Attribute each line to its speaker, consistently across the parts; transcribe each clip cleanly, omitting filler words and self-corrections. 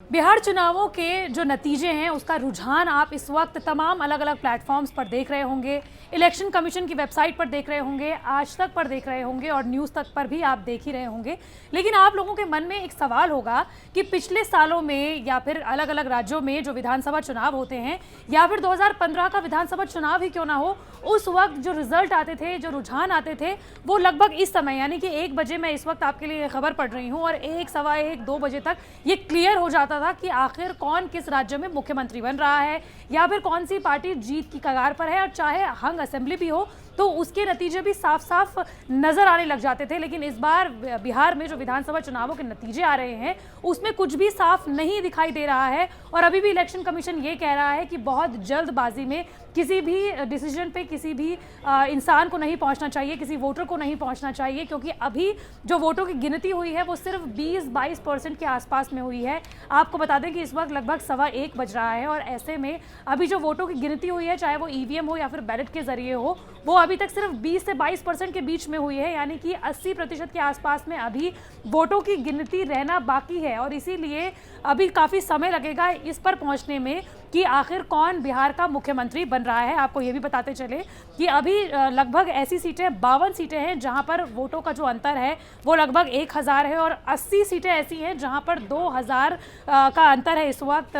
Speaker 1: बिहार चुनावों के जो नतीजे हैं उसका रुझान आप इस वक्त तमाम अलग अलग प्लेटफॉर्म्स पर देख रहे होंगे। इलेक्शन कमीशन की वेबसाइट पर देख रहे होंगे, आज तक पर देख रहे होंगे और न्यूज़ तक पर भी आप देख ही रहे होंगे। लेकिन आप लोगों के मन में एक सवाल होगा कि पिछले सालों में या फिर अलग अलग राज्यों में जो विधानसभा चुनाव होते हैं या फिर 2015 का विधानसभा चुनाव ही क्यों ना हो, उस वक्त जो रिजल्ट आते थे, जो रुझान आते थे, वो लगभग इस समय यानी कि 1 बजे मैं इस वक्त आपके लिए खबर पढ़ रही हूँ और 1, सवा 1, 2 बजे तक ये क्लियर हो जाता था कि आखिर कौन किस राज्य में मुख्यमंत्री बन रहा है या फिर कौन सी पार्टी जीत की कगार पर है। और चाहे हंग असेंबली भी हो तो उसके नतीजे भी साफ साफ नजर आने लग जाते थे। लेकिन इस बार बिहार में जो विधानसभा चुनावों के नतीजे आ रहे हैं उसमें कुछ भी साफ नहीं दिखाई दे रहा है और अभी भी इलेक्शन कमीशन ये कह रहा है कि बहुत जल्दबाजी में किसी भी डिसीजन पे किसी भी इंसान को नहीं पहुंचना चाहिए, किसी वोटर को नहीं पहुंचना चाहिए, क्योंकि अभी जो वोटों की गिनती हुई है वो सिर्फ 20-22% के आसपास में हुई है। आपको बता दें कि इस वक्त लगभग 1:15 बज रहा है और ऐसे में अभी जो वोटों की गिनती हुई है, चाहे वो ईवीएम हो या फिर बैलेट के जरिए हो, वो अभी तक सिर्फ 20 से 22% के बीच में हुई है, यानी कि 80% के आसपास में अभी वोटों की गिनती रहना बाकी है। और इसीलिए अभी काफ़ी समय लगेगा इस पर पहुंचने में कि आखिर कौन बिहार का मुख्यमंत्री बन रहा है। आपको ये भी बताते चले कि अभी लगभग ऐसी सीटें 52 सीटें हैं जहां पर वोटों का जो अंतर है वो लगभग 1000 है और 80 सीटें ऐसी हैं जहां पर 2000 का अंतर है इस वक्त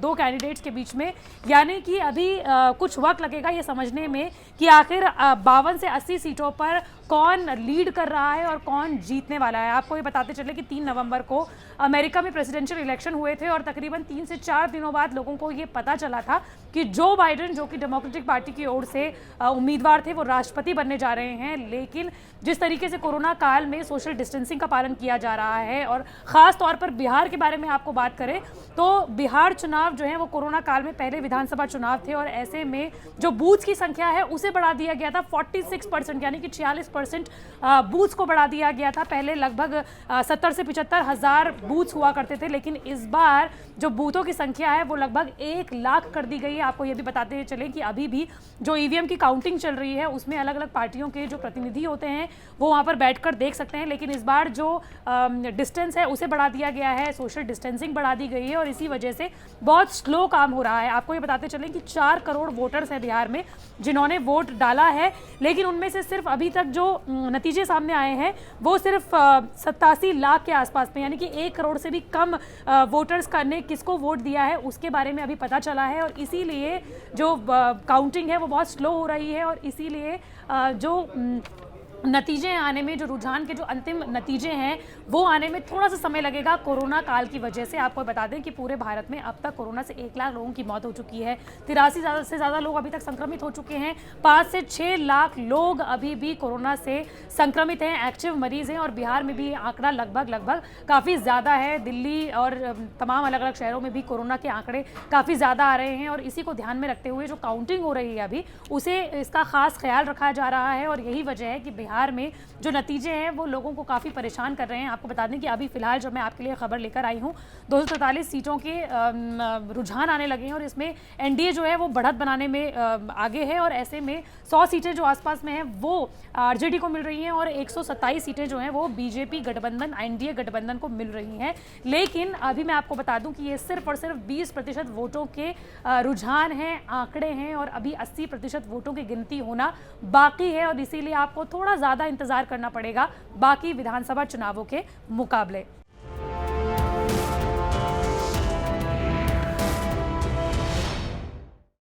Speaker 1: दो कैंडिडेट्स के बीच में। यानी कि अभी कुछ वक्त लगेगा ये समझने में कि आखिर 52 से 80 सीटों पर कौन लीड कर रहा है और कौन जीतने वाला है। आपको ये बताते चले कि 3 नवंबर को अमेरिका में प्रेसिडेंशियल इलेक्शन हुए थे और तकरीबन 3 से 4 दिनों बाद लोगों को ये पता चला था कि जो बाइडेन, जो कि डेमोक्रेटिक पार्टी की ओर से उम्मीदवार थे, वो राष्ट्रपति बनने जा रहे हैं। लेकिन जिस तरीके से कोरोना काल में सोशल डिस्टेंसिंग का पालन किया जा रहा है और ख़ास तौर पर बिहार के बारे में आपको बात करें तो बिहार चुनाव जो है वो कोरोना काल में पहले विधानसभा चुनाव थे और ऐसे में जो बूथ की संख्या है उसे बढ़ा दिया गया था 46%, यानी कि 46% बूथ्स को बढ़ा दिया गया था। पहले लगभग 70 से 75 हज़ार बूथ्स हुआ करते थे, लेकिन इस बार जो बूथों की संख्या है वो लगभग 1 लाख कर दी गई है। आपको ये भी बताते चले कि अभी भी जो ईवीएम की काउंटिंग चल रही है उसमें अलग अलग पार्टियों के जो प्रतिनिधि होते हैं वो वहाँ पर बैठकर देख सकते हैं, लेकिन इस बार जो डिस्टेंस है उसे बढ़ा दिया गया है, सोशल डिस्टेंसिंग बढ़ा दी गई है और इसी वजह से बहुत स्लो काम हो रहा है। आपको ये बताते चलें कि 4 करोड़ वोटर्स हैं बिहार में जिन्होंने वोट डाला है, लेकिन उनमें से सिर्फ अभी तक जो नतीजे सामने आए हैं वो सिर्फ 87 लाख के आसपास में, यानी कि 1 करोड़ से भी कम वोटर्स ने किसको वोट दिया है उसके बारे में अभी पता चला है और इसीलिए जो काउंटिंग है वो बहुत स्लो हो रही है और इसीलिए जो नतीजे आने में, जो रुझान के जो अंतिम नतीजे हैं वो आने में थोड़ा सा समय लगेगा कोरोना काल की वजह से। आपको बता दें कि पूरे भारत में अब तक कोरोना से 1 लाख लोगों की मौत हो चुकी है, 83 से ज़्यादा लोग अभी तक संक्रमित हो चुके हैं, 5 से 6 लाख लोग अभी भी कोरोना से संक्रमित हैं, एक्टिव मरीज हैं और बिहार में भी आंकड़ा लगभग काफ़ी ज़्यादा है। दिल्ली और तमाम अलग अलग शहरों में भी कोरोना के आंकड़े काफ़ी ज़्यादा आ रहे हैं और इसी को ध्यान में रखते हुए जो काउंटिंग हो रही है अभी उसे इसका खास ख्याल रखा जा रहा है और यही वजह है कि बिहार में जो नतीजे हैं वो लोगों को काफ़ी परेशान कर रहे हैं। आपको बता दें कि अभी फिलहाल जब मैं आपके लिए खबर लेकर आई हूँ 243 सीटों के रुझान आने लगे हैं और इसमें एनडीए जो है वो बढ़त बनाने में आगे है और ऐसे में 100 सीटें जो आसपास में हैं वो आरजेडी को मिल रही हैं और 127 सीटें जो हैं वो बीजेपी गठबंधन, एनडीए गठबंधन को मिल रही हैं। लेकिन अभी मैं आपको बता दूं कि ये सिर्फ और सिर्फ 20% वोटों के रुझान हैं, आंकड़े हैं और अभी 80% वोटों की गिनती होना बाकी है और इसीलिए आपको थोड़ा ज़्यादा इंतजार करना पड़ेगा बाकी विधानसभा चुनावों के मुकाबले।